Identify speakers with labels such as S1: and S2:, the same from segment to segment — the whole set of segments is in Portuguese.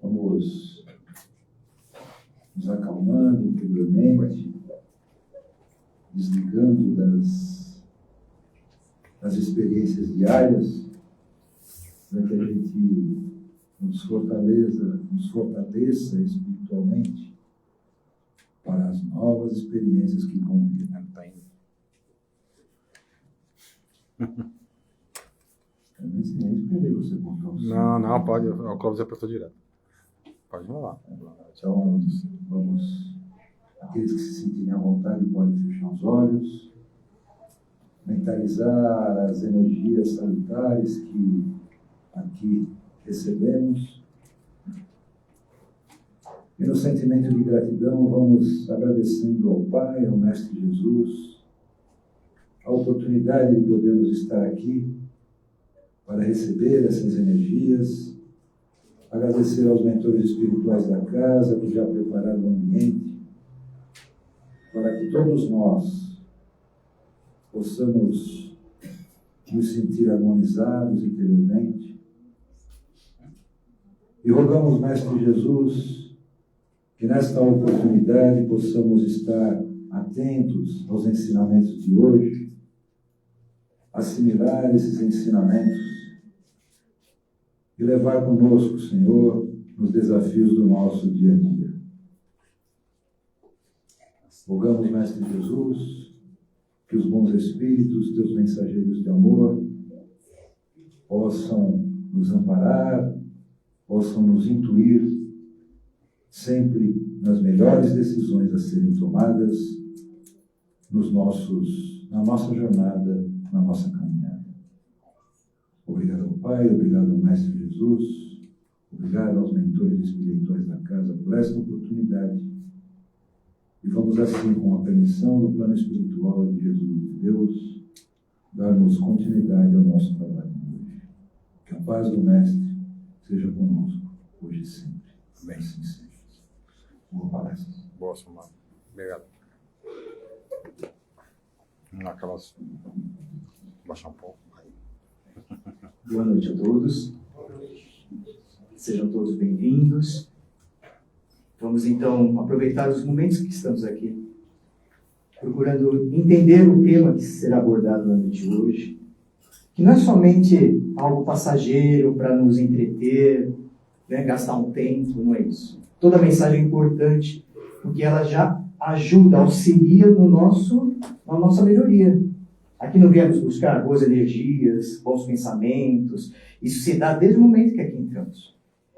S1: Vamos nos acalmando interiormente, desligando das experiências diárias, para que a gente nos fortaleça espiritualmente para as novas experiências que vão vir. Eu nem esperei você contar o som.
S2: Não, pode. O Clóvis apertou direto. Pode rolar.
S1: Então, vamos. Aqueles que se sentirem à vontade podem fechar os olhos, mentalizar as energias salutares que aqui recebemos. E no sentimento de gratidão, vamos agradecendo ao Pai, ao Mestre Jesus, a oportunidade de podermos estar aqui para receber essas energias, agradecer aos mentores espirituais da casa que já prepararam o ambiente, para que todos nós possamos nos sentir harmonizados interiormente. E rogamos, Mestre Jesus, que nesta oportunidade possamos estar atentos aos ensinamentos de hoje, assimilar esses ensinamentos e levar conosco, Senhor, nos desafios do nosso dia a dia. Rogamos, Mestre Jesus, que os bons espíritos, teus mensageiros de amor, possam nos amparar, possam nos intuir sempre nas melhores decisões a serem tomadas na nossa jornada, na nossa caminhada. Obrigado ao Pai, obrigado ao Mestre Jesus, obrigado aos mentores espirituais da casa por esta oportunidade. E vamos assim, com a permissão do plano espiritual de Jesus e de Deus, darmos continuidade ao nosso trabalho de hoje. Que a paz do Mestre seja conosco, hoje e sempre. Amém. Assim seja. Boa palestra.
S2: Boa, Samara. Obrigado. Vamos lá, Carlos. Baixar um pouco.
S3: Boa noite a todos. Sejam todos bem-vindos. Vamos então aproveitar os momentos que estamos aqui, procurando entender o tema que será abordado na noite de hoje, que não é somente algo passageiro para nos entreter, né, gastar um tempo, não é isso. Toda mensagem é importante, porque ela já ajuda, auxilia na nossa melhoria. Aqui não viemos buscar boas energias, bons pensamentos. Isso se dá desde o momento que aqui entramos.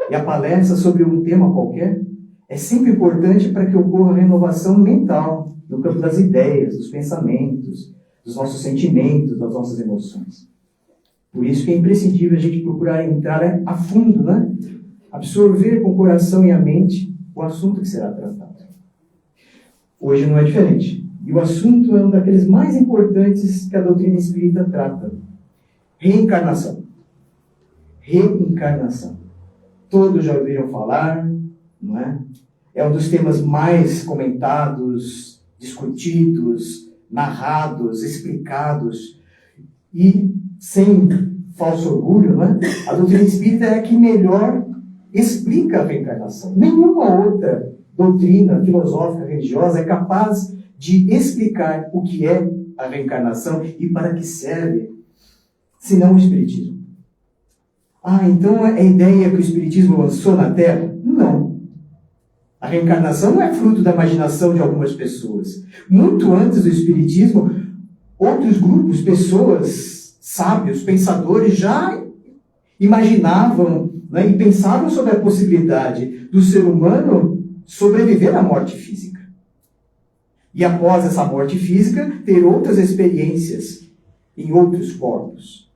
S3: E a palestra sobre um tema qualquer é sempre importante para que ocorra a renovação mental no campo das ideias, dos pensamentos, dos nossos sentimentos, das nossas emoções. Por isso que é imprescindível a gente procurar entrar a fundo, né? Absorver com o coração e a mente o assunto que será tratado. Hoje não é diferente. E o assunto é um daqueles mais importantes que a doutrina espírita trata. Reencarnação. Reencarnação. Todos já ouviram falar, não é? É um dos temas mais comentados, discutidos, narrados, explicados. E, sem falso orgulho, não é? A doutrina espírita é a que melhor explica a reencarnação. Nenhuma outra doutrina filosófica, religiosa é capaz de explicar o que é a reencarnação e para que serve, senão o Espiritismo. Então a ideia que o Espiritismo lançou na Terra? Não. A reencarnação não é fruto da imaginação de algumas pessoas. Muito antes do Espiritismo, outros grupos, pessoas, sábios, pensadores, já imaginavam, né, e pensavam sobre a possibilidade do ser humano sobreviver à morte física. E após essa morte física, ter outras experiências em outros corpos.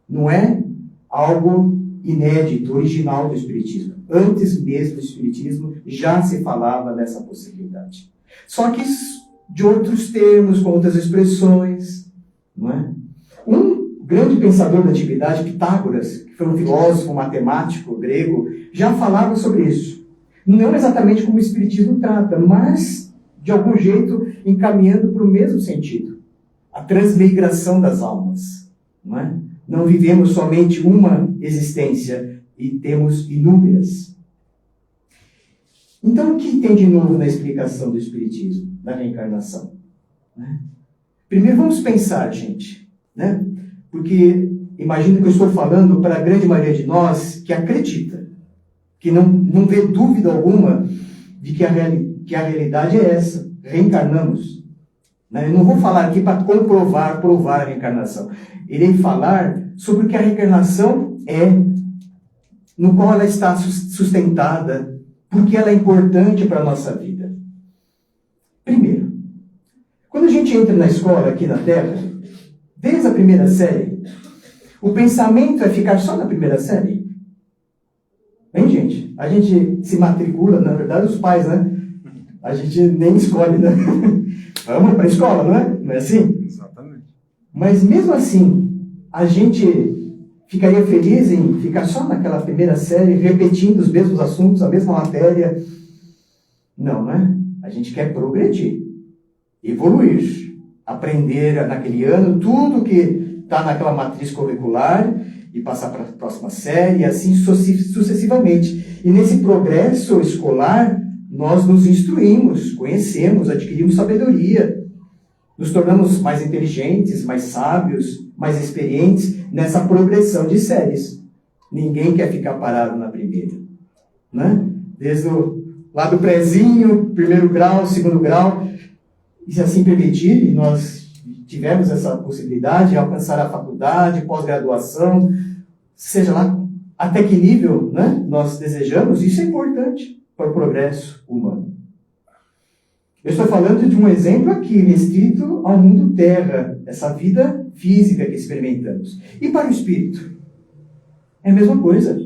S3: Não é algo inédito, original do Espiritismo. Antes mesmo do Espiritismo, já se falava dessa possibilidade. Só que de outros termos, com outras expressões. Não é? Um grande pensador da antiguidade, Pitágoras, que foi um filósofo, um matemático grego, já falava sobre isso. Não exatamente como o Espiritismo trata, mas, de algum jeito, encaminhando para o mesmo sentido. A transmigração das almas. Não é? Não vivemos somente uma existência e temos inúmeras. Então, o que tem de novo na explicação do Espiritismo, da reencarnação? Primeiro, vamos pensar, gente, né? Porque imagino que eu estou falando para a grande maioria de nós que acredita, que não vê dúvida alguma de que a realidade é essa. Reencarnamos. Eu não vou falar aqui para provar a reencarnação. Irei falar sobre o que a reencarnação é, no qual ela está sustentada, porque ela é importante para a nossa vida. Primeiro, quando a gente entra na escola aqui na Terra, desde a primeira série, o pensamento é ficar só na primeira série. Hein, gente? A gente se matricula, na verdade, os pais, né? A gente nem escolhe, né? Vamos para a escola, não é? Não é assim?
S2: Exatamente.
S3: Mas mesmo assim, a gente ficaria feliz em ficar só naquela primeira série, repetindo os mesmos assuntos, a mesma matéria. Não, né? A gente quer progredir, evoluir, aprender naquele ano tudo que está naquela matriz curricular e passar para a próxima série, e assim sucessivamente. E nesse progresso escolar, nós nos instruímos, conhecemos, adquirimos sabedoria, nos tornamos mais inteligentes, mais sábios, mais experientes nessa progressão de séries. Ninguém quer ficar parado na primeira, né? Desde lá do prézinho, primeiro grau, segundo grau, e se assim permitir, e nós tivemos essa possibilidade de alcançar a faculdade, pós-graduação, seja lá até que nível, né, nós desejamos, isso é importante para o progresso humano. Eu estou falando de um exemplo aqui, restrito ao mundo terra, essa vida física que experimentamos. E para o espírito? É a mesma coisa.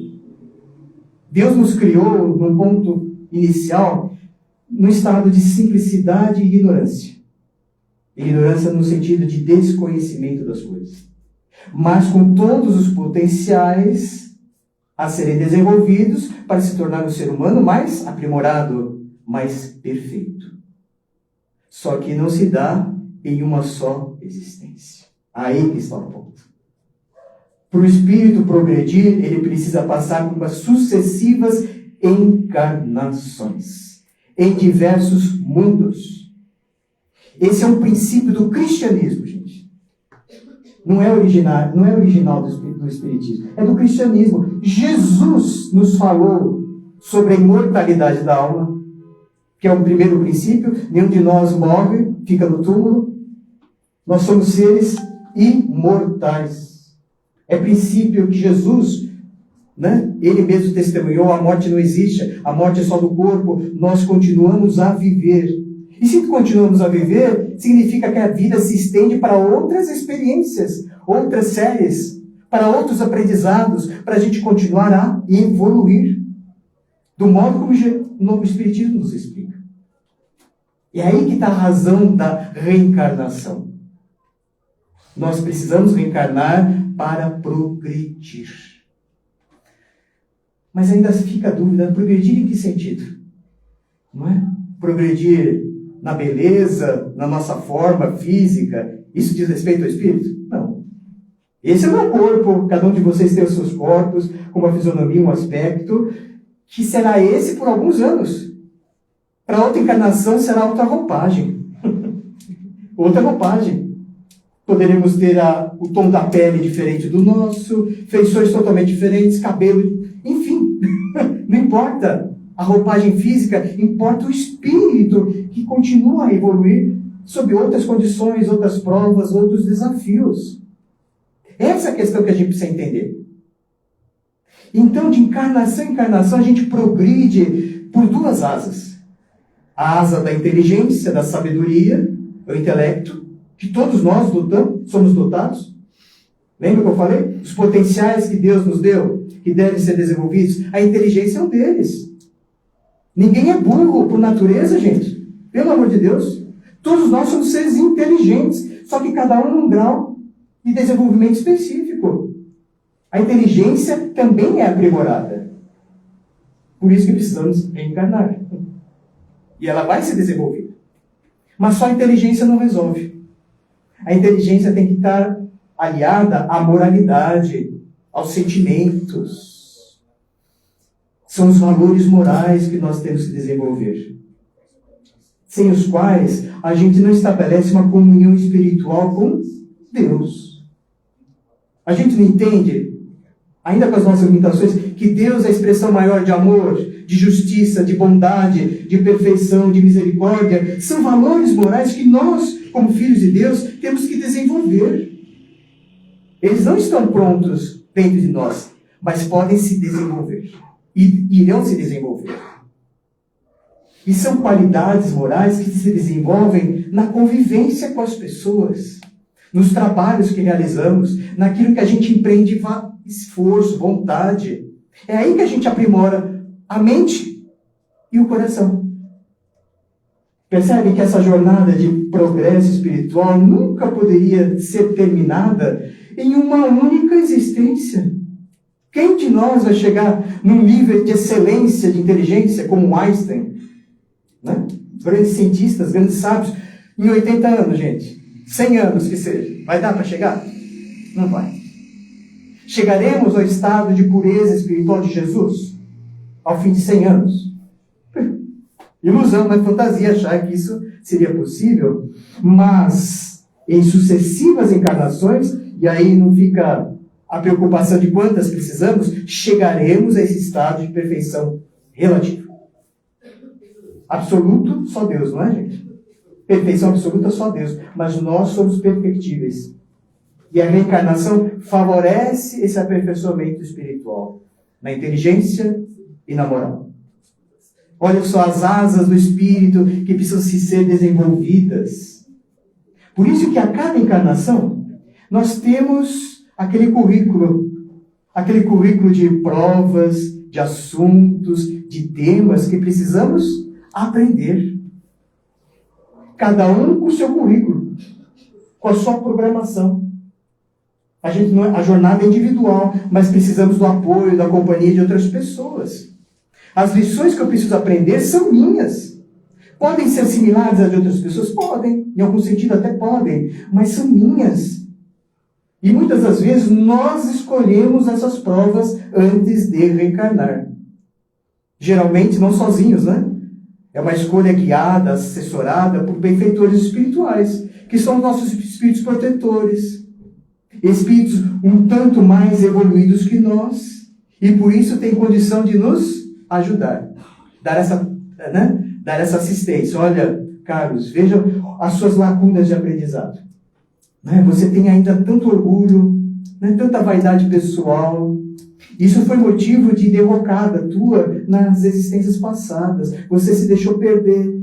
S3: Deus nos criou, num ponto inicial, num estado de simplicidade e ignorância. Ignorância no sentido de desconhecimento das coisas. Mas com todos os potenciais a serem desenvolvidos para se tornar um ser humano mais aprimorado, mais perfeito. Só que não se dá em uma só existência. Aí que está o ponto. Para o espírito progredir, ele precisa passar por sucessivas encarnações em diversos mundos. Esse é um princípio do cristianismo, gente. Não é original do espiritismo, é do cristianismo. Jesus nos falou sobre a imortalidade da alma, que é o primeiro princípio. Nenhum de nós morre, fica no túmulo. Nós somos seres imortais. É princípio que Jesus, né, ele mesmo testemunhou: a morte não existe, a morte é só do corpo, nós continuamos a viver. E se continuamos a viver, significa que a vida se estende para outras experiências, outras séries, para outros aprendizados, para a gente continuar a evoluir, do modo como o novo Espiritismo nos explica. E é aí que está a razão da reencarnação. Nós precisamos reencarnar para progredir. Mas ainda fica a dúvida: progredir em que sentido? Não é? Progredir na beleza, na nossa forma física, isso diz respeito ao espírito? Não. Esse é o meu corpo, cada um de vocês tem os seus corpos, com uma fisionomia, um aspecto, que será esse por alguns anos. Para outra encarnação será outra roupagem. Outra roupagem. Poderemos ter o tom da pele diferente do nosso, feições totalmente diferentes, cabelo, enfim, não importa a roupagem física, importa o espírito que continua a evoluir sob outras condições, outras provas, outros desafios. Essa é a questão que a gente precisa entender. Então, de encarnação em encarnação, a gente progride por duas asas. A asa da inteligência, da sabedoria, o intelecto, que todos nós somos dotados. Lembra que eu falei? Os potenciais que Deus nos deu, que devem ser desenvolvidos, a inteligência é um deles. Ninguém é burro por natureza, gente. Pelo amor de Deus. Todos nós somos seres inteligentes, só que cada um num grau de desenvolvimento específico. A inteligência também é aprimorada. Por isso que precisamos reencarnar. E ela vai se desenvolver. Mas só a inteligência não resolve. A inteligência tem que estar aliada à moralidade, aos sentimentos. São os valores morais que nós temos que desenvolver, sem os quais a gente não estabelece uma comunhão espiritual com Deus. A gente não entende, ainda com as nossas limitações, que Deus é a expressão maior de amor, de justiça, de bondade, de perfeição, de misericórdia. São valores morais que nós, como filhos de Deus, temos que desenvolver. Eles não estão prontos dentro de nós, mas podem se desenvolver. E irão se desenvolver. E são qualidades morais que se desenvolvem na convivência com as pessoas, nos trabalhos que realizamos, naquilo que a gente empreende esforço, vontade. É aí que a gente aprimora a mente e o coração. Percebem que essa jornada de progresso espiritual nunca poderia ser terminada em uma única existência. Quem de nós vai chegar num nível de excelência, de inteligência, como Einstein, né? Grandes cientistas, grandes sábios, em 80 anos, gente? 100 anos que seja. Vai dar para chegar? Não vai. Chegaremos ao estado de pureza espiritual de Jesus ao fim de 100 anos? Ilusão, não é fantasia achar que isso seria possível, mas em sucessivas encarnações, e aí não fica a preocupação de quantas precisamos, chegaremos a esse estado de perfeição relativa. Absoluto, só Deus, não é, gente? Perfeição absoluta, só Deus. Mas nós somos perfectíveis. E a reencarnação favorece esse aperfeiçoamento espiritual, na inteligência e na moral. Olha só as asas do espírito que precisam ser desenvolvidas. Por isso que a cada encarnação, nós temos aquele currículo de provas, de assuntos, de temas que precisamos aprender. Cada um com o seu currículo, com a sua programação. A jornada é individual, mas precisamos do apoio, da companhia de outras pessoas. As lições que eu preciso aprender são minhas. Podem ser similares às de outras pessoas? Podem, em algum sentido até podem, mas são minhas. E muitas das vezes nós escolhemos essas provas antes de reencarnar. Geralmente não sozinhos, né? É uma escolha guiada, assessorada por benfeitores espirituais, que são nossos espíritos protetores. Espíritos um tanto mais evoluídos que nós, e por isso têm condição de nos ajudar. Dar essa assistência. Olha, Carlos, veja as suas lacunas de aprendizado. Você tem ainda tanto orgulho, tanta vaidade pessoal. Isso foi motivo de derrocada tua nas existências passadas. Você se deixou perder.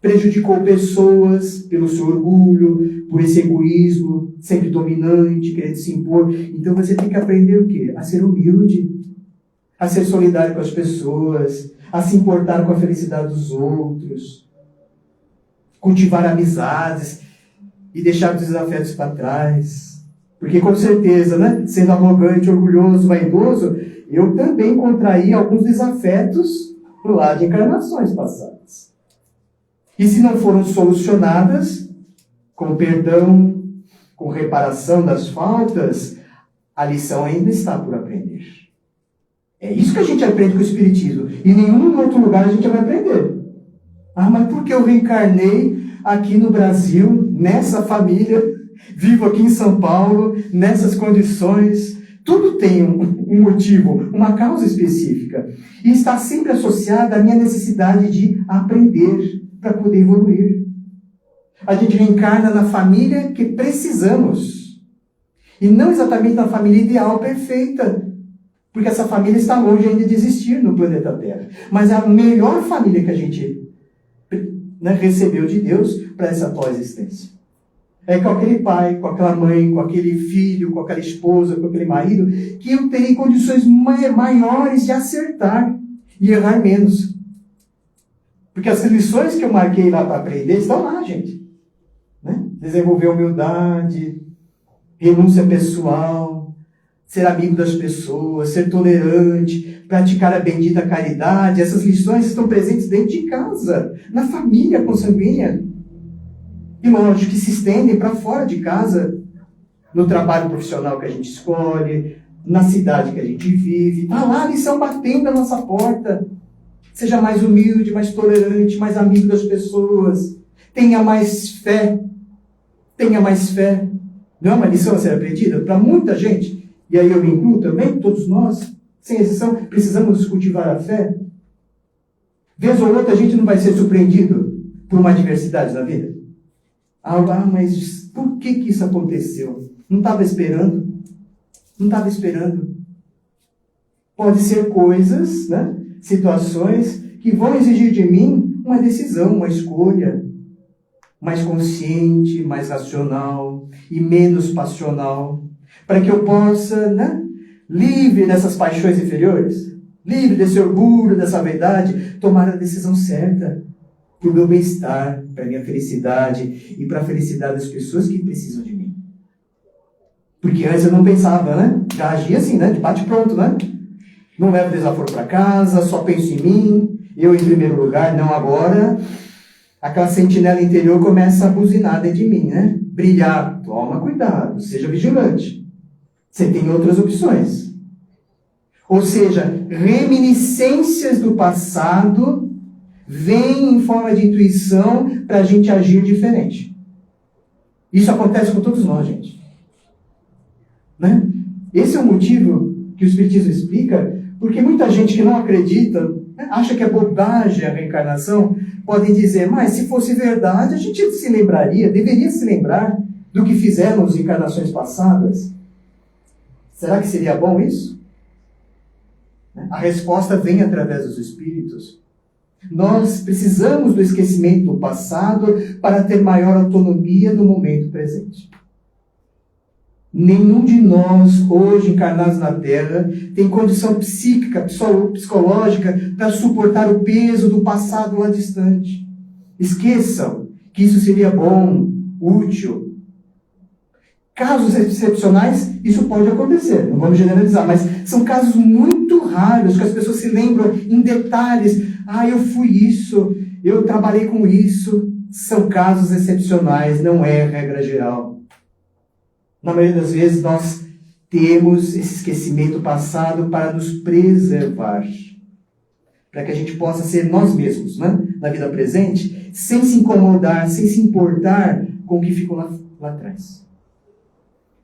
S3: Prejudicou pessoas pelo seu orgulho, por esse egoísmo, sempre dominante, querendo se impor. Então você tem que aprender o quê? A ser humilde, a ser solidário com as pessoas, a se importar com a felicidade dos outros, cultivar amizades e deixar os desafetos para trás. Porque com certeza, sendo arrogante, orgulhoso, vaidoso, eu também contraí alguns desafetos lá de encarnações passadas. E se não foram solucionadas, com perdão, com reparação das faltas, a lição ainda está por aprender. É isso que a gente aprende com o Espiritismo. E em nenhum outro lugar a gente vai aprender. Mas por que eu reencarnei aqui no Brasil, nessa família, vivo aqui em São Paulo, nessas condições? Tudo tem um motivo, uma causa específica. E está sempre associada à minha necessidade de aprender para poder evoluir. A gente reencarna na família que precisamos. E não exatamente na família ideal, perfeita. Porque essa família está longe ainda de existir no planeta Terra. Mas é a melhor família que a gente recebeu de Deus para essa atual existência. É com aquele pai, com aquela mãe, com aquele filho, com aquela esposa, com aquele marido, que eu terei condições maiores de acertar e errar menos. Porque as lições que eu marquei lá para aprender estão lá, gente. Desenvolver humildade, renúncia pessoal, ser amigo das pessoas, ser tolerante, praticar a bendita caridade. Essas lições estão presentes dentro de casa, na família consanguínea. E lógico que se estendem para fora de casa, no trabalho profissional que a gente escolhe, na cidade que a gente vive. Está lá a lição batendo na nossa porta. Seja mais humilde, mais tolerante, mais amigo das pessoas. Tenha mais fé. Tenha mais fé. Não é uma lição a ser aprendida? Para muita gente, e aí eu me incluo também, todos nós, sem exceção, precisamos cultivar a fé. Vez ou outra a gente não vai ser surpreendido por uma adversidade na vida. Mas por que isso aconteceu? Não estava esperando. Não estava esperando. Pode ser coisas, né? Situações que vão exigir de mim uma decisão, uma escolha mais consciente, mais racional e menos passional, para que eu possa, né? Livre dessas paixões inferiores, livre desse orgulho, dessa vaidade, tomar a decisão certa para o meu bem-estar, para a minha felicidade e para a felicidade das pessoas que precisam de mim. Porque antes eu não pensava, né? Já agia assim, né? De bate-pronto, né? Não levo desaforo para casa, só penso em mim, eu em primeiro lugar, não agora. Aquela sentinela interior começa a buzinar dentro de mim, né? Brilhar. Toma cuidado, seja vigilante. Você tem outras opções. Ou seja, reminiscências do passado vêm em forma de intuição para a gente agir diferente. Isso acontece com todos nós, gente. Né? Esse é o motivo que o Espiritismo explica, porque muita gente que não acredita, né, acha que é bobagem a reencarnação, podem dizer, mas se fosse verdade, a gente se lembraria, deveria se lembrar do que fizemos em encarnações passadas. Será que seria bom isso? A resposta vem através dos espíritos. Nós precisamos do esquecimento do passado para ter maior autonomia no momento presente. Nenhum de nós, hoje encarnados na Terra, tem condição psíquica, psicológica para suportar o peso do passado lá distante. Esqueçam que isso seria bom, útil. Casos excepcionais, isso pode acontecer, não vamos generalizar, mas são casos muito raros que as pessoas se lembram em detalhes. Eu fui isso, eu trabalhei com isso. São casos excepcionais, não é regra geral. Na maioria das vezes nós temos esse esquecimento passado para nos preservar. Para que a gente possa ser nós mesmos, né? Na vida presente, sem se incomodar, sem se importar com o que ficou lá atrás.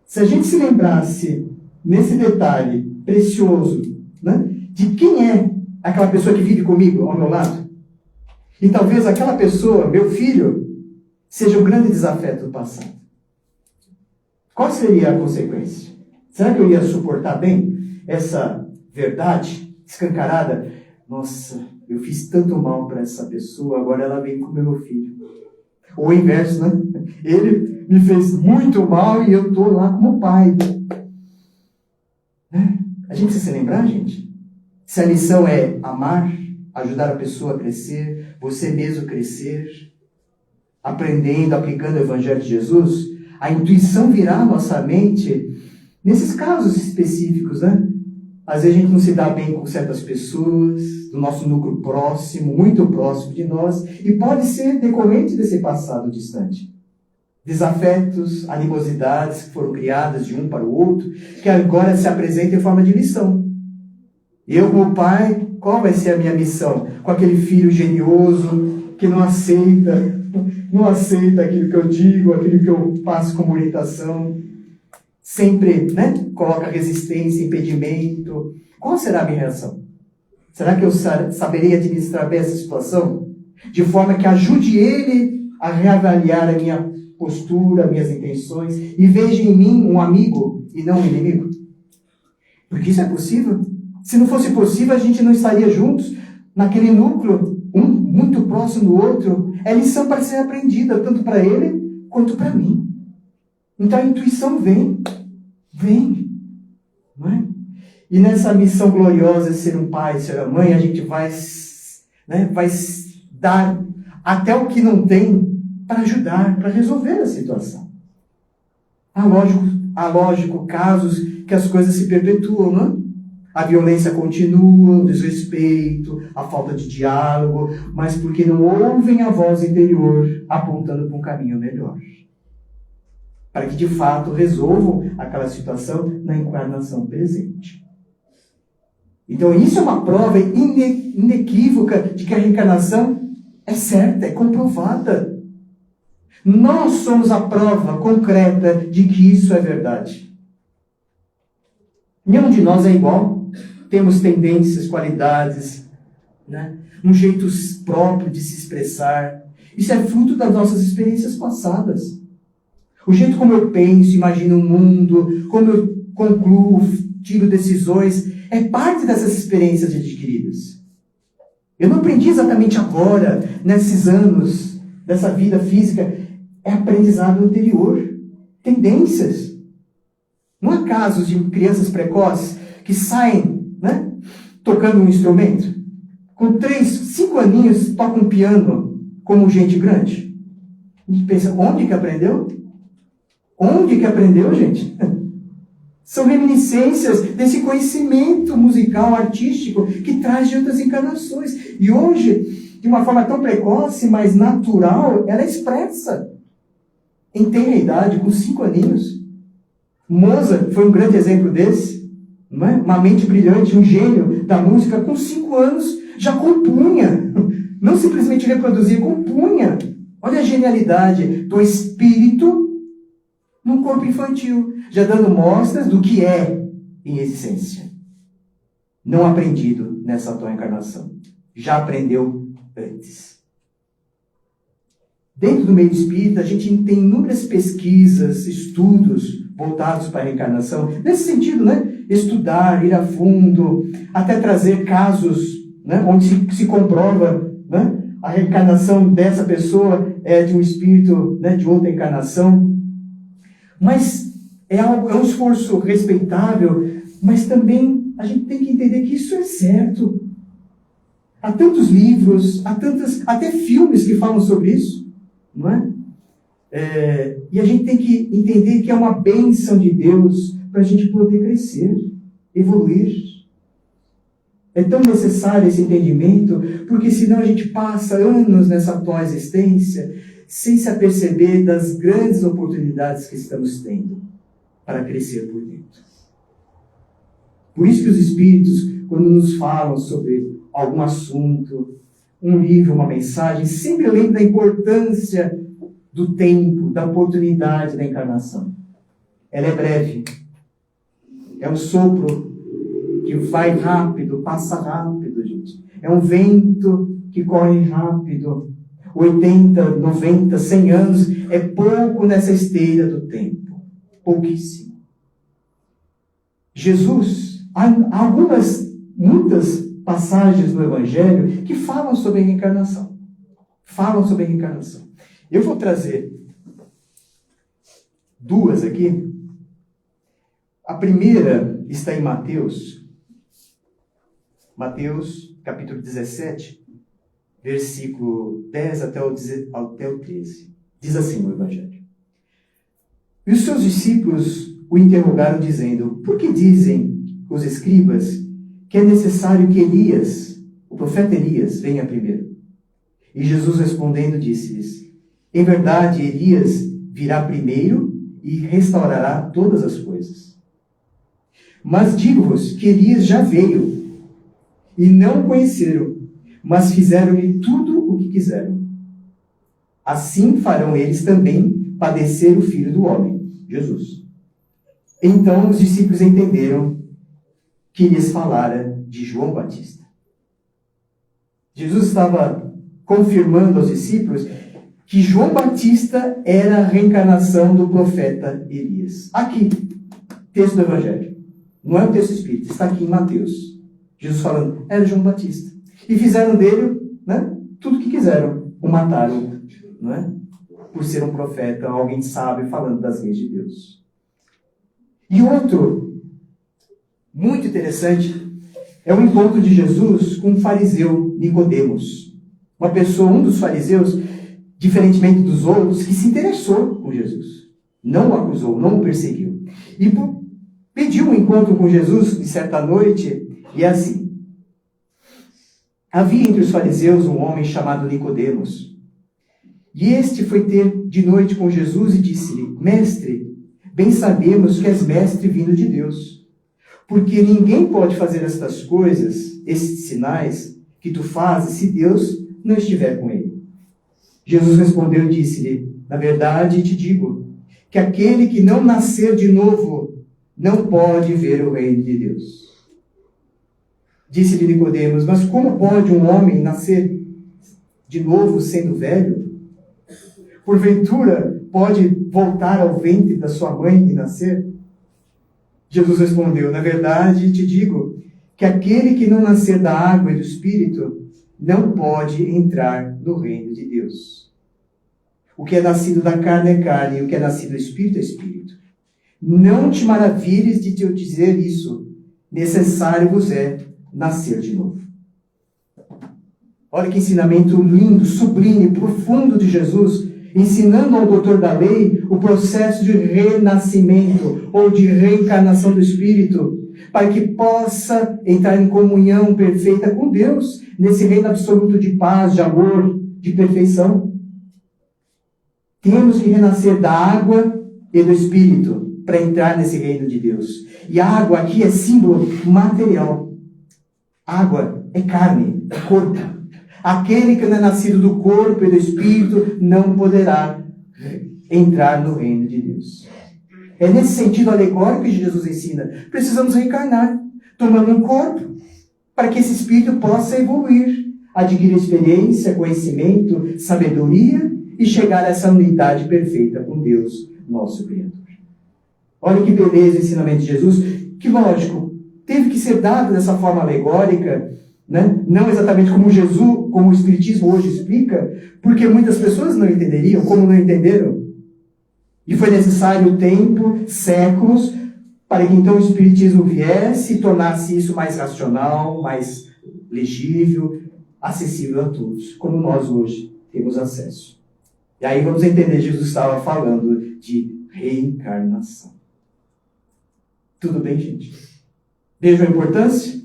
S3: Se a gente se lembrasse, nesse detalhe precioso, né? De quem é aquela pessoa que vive comigo, ao meu lado, e talvez aquela pessoa, meu filho, seja o grande desafeto do passado. Qual seria a consequência? Será que eu ia suportar bem essa verdade escancarada? Nossa, eu fiz tanto mal para essa pessoa, agora ela vem comer meu filho. Ou o inverso, né? Ele me fez muito mal e eu estou lá como pai. A gente precisa se lembrar, gente? Se a lição é amar, ajudar a pessoa a crescer, você mesmo crescer, aprendendo, aplicando o Evangelho de Jesus, a intuição virá à nossa mente nesses casos específicos, né? Às vezes a gente não se dá bem com certas pessoas, do nosso núcleo próximo, muito próximo de nós, e pode ser decorrente desse passado distante. Desafetos, animosidades que foram criadas de um para o outro, que agora se apresentam em forma de lição. Eu, como pai, qual vai ser a minha missão? Com aquele filho genioso, que não aceita aquilo que eu digo, aquilo que eu passo como orientação, sempre, né, coloca resistência, impedimento. Qual será a minha reação? Será que eu saberei administrar bem essa situação? De forma que ajude ele a reavaliar a minha postura, minhas intenções, e veja em mim um amigo e não um inimigo? Porque isso é possível. Se não fosse possível, a gente não estaria juntos naquele núcleo, um muito próximo do outro. É lição para ser aprendida, tanto para ele quanto para mim. Então a intuição vem, não é? E nessa missão gloriosa de ser um pai, ser uma mãe, a gente vai dar até o que não tem para ajudar, para resolver a situação. Há lógico casos que as coisas se perpetuam, não é? A violência continua, o desrespeito, a falta de diálogo, mas porque não ouvem a voz interior apontando para um caminho melhor. para que de fato resolvam aquela situação na encarnação presente. Então isso é uma prova inequívoca de que a reencarnação é certa, é comprovada. Nós somos a prova concreta de que isso é verdade. Nenhum de nós é igual. Temos tendências, qualidades, né? Um jeito próprio de se expressar. Isso é fruto das nossas experiências passadas. O jeito como eu penso, imagino o mundo, como eu concluo, tiro decisões, é parte dessas experiências adquiridas. Eu não aprendi exatamente agora, nesses anos, dessa vida física. É aprendizado anterior. Tendências. Não há casos de crianças precoces que saem, né, tocando um instrumento. Com 3, 5 aninhos, tocam piano como gente grande. A gente pensa, onde que aprendeu? Onde que aprendeu, gente? São reminiscências desse conhecimento musical, artístico, que traz de outras encarnações. E hoje, de uma forma tão precoce, mas natural, ela expressa. Em tenra idade, com 5 aninhos. Mozart foi um grande exemplo desse. Não é? Uma mente brilhante, um gênio da música, com 5 anos já compunha. Não simplesmente reproduzia, compunha. Olha a genialidade do espírito num corpo infantil, já dando mostras do que é em essência. Não aprendido nessa atual encarnação. Já aprendeu antes. Dentro do meio espírita, a gente tem inúmeras pesquisas, estudos voltados para a reencarnação. Nesse sentido, né? Estudar, ir a fundo, até trazer casos, né, onde se comprova, né, a reencarnação dessa pessoa é de um espírito, né, de outra encarnação. Mas é um esforço respeitável, mas também a gente tem que entender que isso é certo. Há tantos livros, até filmes que falam sobre isso, não é? E a gente tem que entender que é uma bênção de Deus para a gente poder crescer, evoluir. É tão necessário esse entendimento, porque senão a gente passa anos nessa atual existência sem se aperceber das grandes oportunidades que estamos tendo para crescer por dentro. Por isso que os Espíritos, quando nos falam sobre algum assunto, um livro, uma mensagem, sempre lembram da importância do tempo, da oportunidade da encarnação. Ela é breve. É um sopro que vai rápido, passa rápido, gente. É um vento que corre rápido. 80, 90, 100 anos é pouco nessa esteira do tempo. Pouquíssimo. Jesus, há muitas passagens no Evangelho que falam sobre a reencarnação. Falam sobre a reencarnação. Eu vou trazer 2 aqui. A primeira está em Mateus. Mateus, capítulo 17, versículo 10 até o 13. Diz assim o Evangelho. E os seus discípulos o interrogaram, dizendo: por que dizem os escribas que é necessário que Elias, o profeta Elias, venha primeiro? E Jesus respondendo disse-lhes: em verdade, Elias virá primeiro e restaurará todas as coisas. Mas digo-vos que Elias já veio, e não o conheceram, mas fizeram-lhe tudo o que quiseram. Assim farão eles também padecer o Filho do Homem, Jesus. Então os discípulos entenderam que lhes falara de João Batista. Jesus estava confirmando aos discípulos que João Batista era a reencarnação do profeta Elias. Aqui, texto do Evangelho. Não é um texto espírita, está aqui em Mateus. Jesus falando, era João Batista. E fizeram dele, né, tudo o que quiseram. O mataram, não é? Por ser um profeta, alguém sábio falando das leis de Deus. E outro, muito interessante, é o encontro de Jesus com um fariseu, Nicodemos. Uma pessoa, um dos fariseus, diferentemente dos outros, que se interessou com Jesus. Não o acusou, não o perseguiu. E pediu um encontro com Jesus de certa noite, e é assim. Havia entre os fariseus um homem chamado Nicodemos. E este foi ter de noite com Jesus e disse-lhe: Mestre, bem sabemos que és mestre vindo de Deus, porque ninguém pode fazer estas coisas, estes sinais que tu fazes, se Deus não estiver com ele. Jesus respondeu e disse-lhe: Na verdade te digo, que aquele que não nascer de novo não pode ver o reino de Deus. Disse-lhe Nicodemos: Mas como pode um homem nascer de novo sendo velho? Porventura pode voltar ao ventre da sua mãe e nascer? Jesus respondeu: Na verdade te digo, que aquele que não nascer da água e do Espírito não pode entrar no reino de Deus. O que é nascido da carne é carne, e o que é nascido do Espírito é Espírito. Não te maravilhes de te eu dizer isso, necessário vos é nascer de novo. Olha que ensinamento lindo, sublime, profundo de Jesus, ensinando ao doutor da lei o processo de renascimento ou de reencarnação do Espírito, para que possa entrar em comunhão perfeita com Deus, nesse reino absoluto de paz, de amor, de perfeição. Temos que renascer da água e do Espírito para entrar nesse reino de Deus. E a água aqui é símbolo material. Água é carne, é corpo. Aquele que não é nascido do corpo e do Espírito não poderá entrar no reino de Deus. É nesse sentido alegórico que Jesus ensina. Precisamos reencarnar, tomando um corpo, para que esse Espírito possa evoluir, adquirir experiência, conhecimento, sabedoria e chegar a essa unidade perfeita com Deus, nosso Criador. Olha que beleza o ensinamento de Jesus, que lógico, teve que ser dado dessa forma alegórica, né? Não exatamente como Jesus, como o Espiritismo hoje explica, porque muitas pessoas não entenderiam, como não entenderam. E foi necessário tempo, séculos, para que então o Espiritismo viesse e tornasse isso mais racional, mais legível, acessível a todos, como nós hoje temos acesso. E aí vamos entender, Jesus estava falando de reencarnação. Tudo bem, gente? Vejam a importância?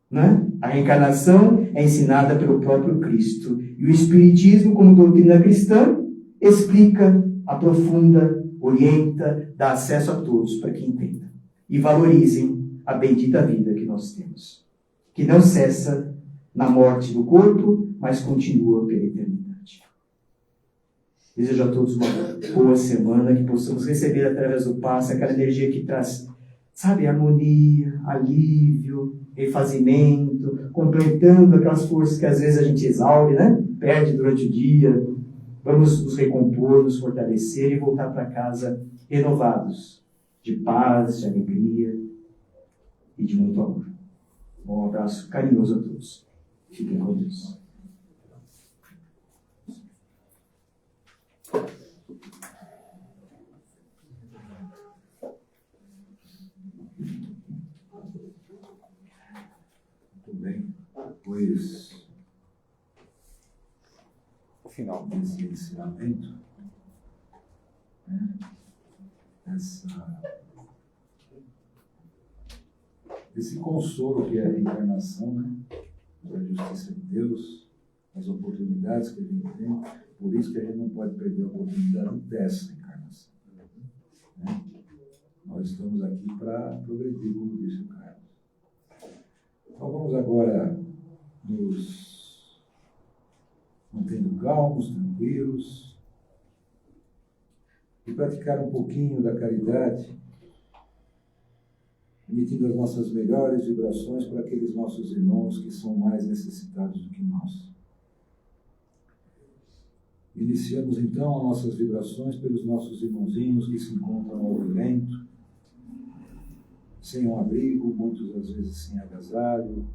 S3: Né? A reencarnação é ensinada pelo próprio Cristo. E o Espiritismo, como doutrina cristã, explica, aprofunda, orienta, dá acesso a todos para que entendam. E valorizem a bendita vida que nós temos. Que não cessa na morte do corpo, mas continua pela eternidade. Desejo a todos uma boa semana, que possamos receber através do passe aquela energia que traz, sabe, harmonia, alívio, refazimento, completando aquelas forças que às vezes a gente exaure, né? Perde durante o dia. Vamos nos recompor, nos fortalecer e voltar para casa renovados, de paz, de alegria e de muito amor. Um abraço carinhoso a todos. Fiquem com Deus.
S1: Muito bem. Pois,
S2: O final.
S1: esse ensinamento, né? Esse consolo que é a reencarnação, né? A justiça de Deus, as oportunidades que a gente tem, por isso que a gente não pode perder a oportunidade dessa encarnação. Né? Nós estamos aqui para progredir, como disse o Carlos. Então vamos agora nos mantendo calmos, tranquilos, e praticar um pouquinho da caridade, emitindo as nossas melhores vibrações para aqueles nossos irmãos que são mais necessitados do que nós. Iniciamos então as nossas vibrações pelos nossos irmãozinhos que se encontram ao relento, sem um abrigo, muitos às vezes sem agasalho.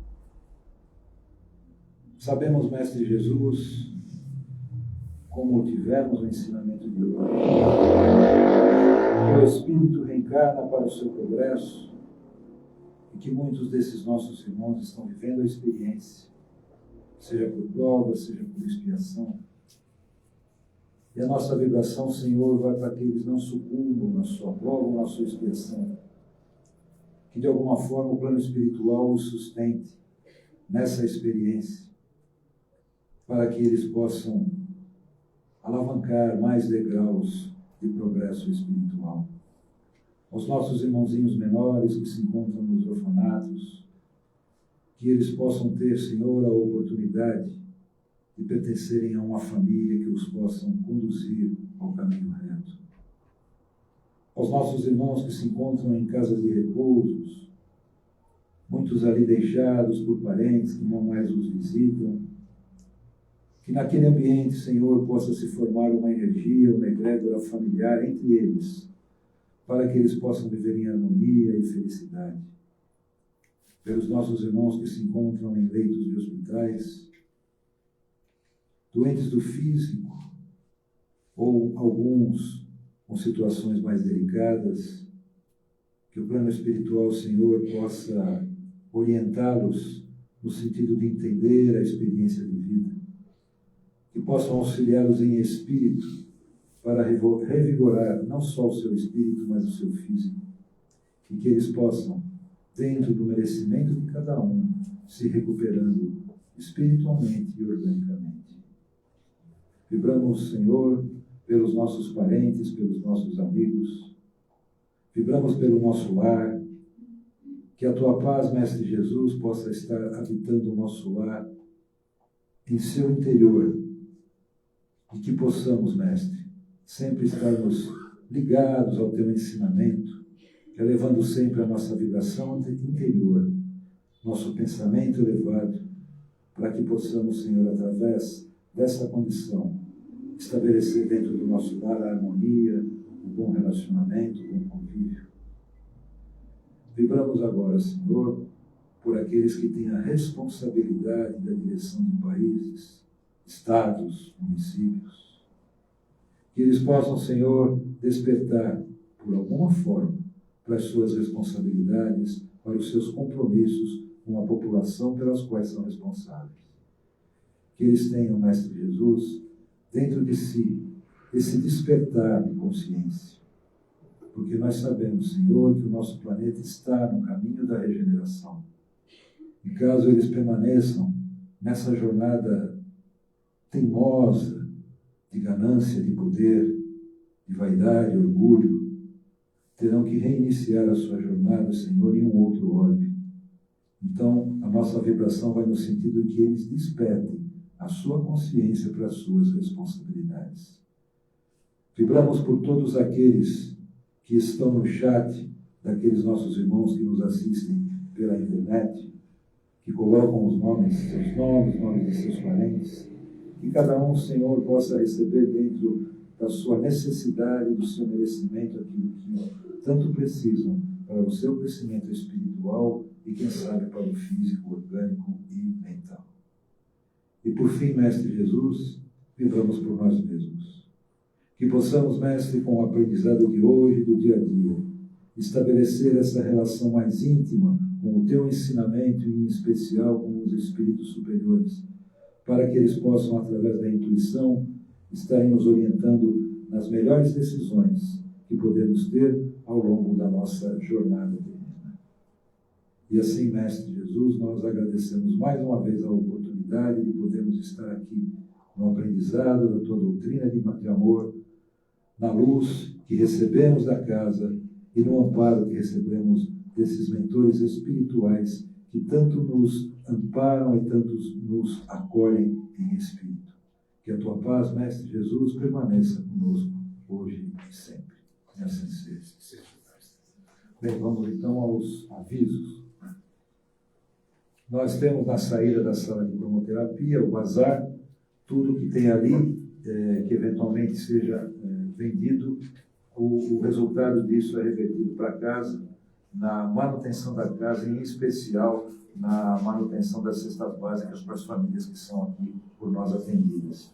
S1: Sabemos, Mestre Jesus, como tivemos o ensinamento de hoje, que o Espírito reencarna para o seu progresso e que muitos desses nossos irmãos estão vivendo a experiência, seja por prova, seja por expiação. E a nossa vibração, Senhor, vai para que eles não sucumbam na sua prova ou na sua expiação. Que de alguma forma o plano espiritual os sustente nessa experiência, para que eles possam alavancar mais degraus de progresso espiritual. Aos nossos irmãozinhos menores que se encontram nos orfanatos, que eles possam ter, Senhor, a oportunidade de pertencerem a uma família que os possam conduzir ao caminho reto. Aos nossos irmãos que se encontram em casas de repousos, muitos ali deixados por parentes que não mais os visitam, que naquele ambiente, Senhor, possa se formar uma energia, uma egrégora familiar entre eles, para que eles possam viver em harmonia e felicidade. Pelos nossos irmãos que se encontram em leitos de hospitais, doentes do físico, ou alguns com situações mais delicadas, que o plano espiritual, Senhor, possa orientá-los no sentido de entender a experiência de vida, que possam auxiliá-los em espírito para revigorar não só o seu espírito, mas o seu físico, e que eles possam, dentro do merecimento de cada um, se recuperando espiritualmente e organicamente. Vibramos, Senhor, pelos nossos parentes, pelos nossos amigos, vibramos pelo nosso lar, que a Tua paz, Mestre Jesus, possa estar habitando o nosso lar, em seu interior, e que possamos, Mestre, sempre estarmos ligados ao Teu ensinamento, elevando sempre a nossa vibração interior, nosso pensamento elevado, para que possamos, Senhor, através dessa condição, estabelecer dentro do nosso lar a harmonia, o bom relacionamento, o bom convívio. Vibramos agora, Senhor, por aqueles que têm a responsabilidade da direção de países, estados, municípios. Que eles possam, Senhor, despertar, por alguma forma, para as suas responsabilidades, para os seus compromissos com a população pelas quais são responsáveis. Que eles tenham, Mestre Jesus, dentro de si, esse despertar de consciência. Porque nós sabemos, Senhor, que o nosso planeta está no caminho da regeneração. E caso eles permaneçam nessa jornada teimosa de ganância, de poder, de vaidade, orgulho, terão que reiniciar a sua jornada, Senhor, em um outro orbe. Então, a nossa vibração vai no sentido de que eles despertem a sua consciência para as suas responsabilidades. Vibramos por todos aqueles que estão no chat, daqueles nossos irmãos que nos assistem pela internet, que colocam os nomes, seus nomes, os nomes de seus parentes, que cada um, Senhor, possa receber dentro da sua necessidade, do seu merecimento, aquilo que tanto precisam para o seu crescimento espiritual e, quem sabe, para o físico, orgânico e mental. E por fim, Mestre Jesus, vivamos por nós mesmos. Que possamos, Mestre, com o aprendizado de hoje, do dia a dia, estabelecer essa relação mais íntima com o Teu ensinamento e, em especial, com os espíritos superiores, para que eles possam, através da intuição, estarem nos orientando nas melhores decisões que podemos ter ao longo da nossa jornada terrena. E assim, Mestre Jesus, nós agradecemos mais uma vez a oportunidade de podermos estar aqui no aprendizado da Tua doutrina de amor, na luz que recebemos da casa e no amparo que recebemos desses mentores espirituais que tanto nos amparam e tantos nos acolhem em espírito. Que a Tua paz, Mestre Jesus, permaneça conosco hoje e sempre. E assim seja. Bem, vamos então aos avisos. Nós temos na saída da sala de cromoterapia o bazar, tudo que tem ali, que eventualmente seja vendido, o resultado disso é revertido para casa, na manutenção da casa, em especial na manutenção das cestas básicas para as famílias que são aqui por nós atendidas.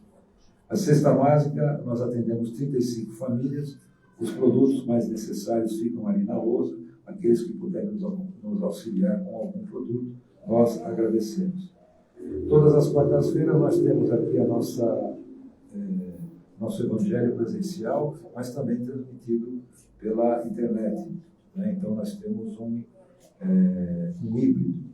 S1: A cesta básica, nós atendemos 35 famílias, os produtos mais necessários ficam ali na lousa, aqueles que puderem nos auxiliar com algum produto, nós agradecemos. Todas as quartas-feiras nós temos aqui a nosso evangelho presencial, mas também transmitido pela internet. Né? Então nós temos um híbrido.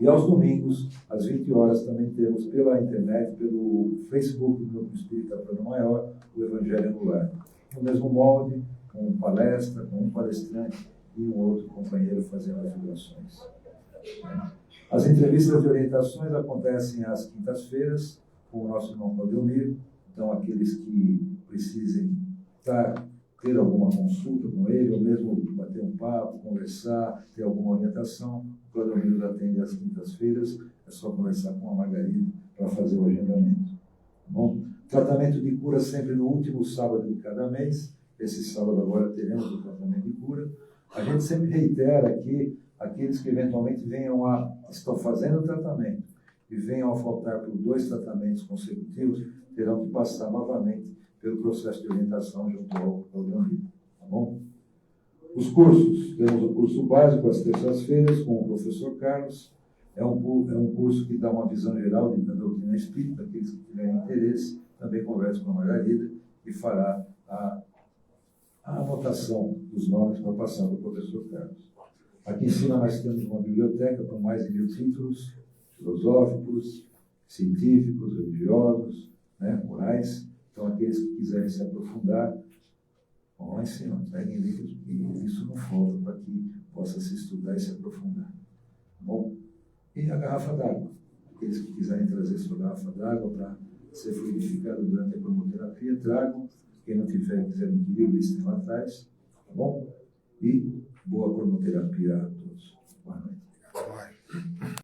S1: E aos domingos, às 20 horas, também temos pela internet, pelo Facebook do Núcleo Espírita Plano Maior, o Evangelho no Lar. No mesmo molde, com palestra, com um palestrante e um outro companheiro fazendo as orações. As entrevistas de orientações acontecem às quintas-feiras, com o nosso irmão Claudiomir. Então, aqueles que precisem ter alguma consulta com ele, ou mesmo bater um papo, conversar, ter alguma orientação, o Claudiomir nos atende às quintas-feiras. É só conversar com a Margarida para fazer o agendamento. Bom, tratamento de cura sempre no último sábado de cada mês. Esse sábado agora teremos o tratamento de cura. A gente sempre reitera aqui, aqueles que eventualmente estão fazendo o tratamento e venham a faltar por 2 tratamentos consecutivos, terão que passar novamente pelo processo de orientação junto ao Claudiomir. Tá bom? Os cursos. Temos o curso básico às terças-feiras com o professor Carlos. É um curso que dá uma visão geral da doutrina espírita. Aqueles que tiverem interesse, também conversa com a Margarida e fará a anotação dos nomes para passar para o professor Carlos. Aqui em cima nós temos uma biblioteca com mais de 1000 títulos filosóficos, científicos, religiosos, morais. Então, aqueles que quiserem se aprofundar, vão lá em cima, peguem livros, e isso não falta para que possa se estudar e se aprofundar. Tá bom? E a garrafa d'água. Aqueles que quiserem trazer sua garrafa d'água para ser fluidificado durante a cromoterapia, tragam. Quem não tiver, quiser adquirir, o lista lá atrás. Tá bom? E boa cromoterapia a todos. Boa noite.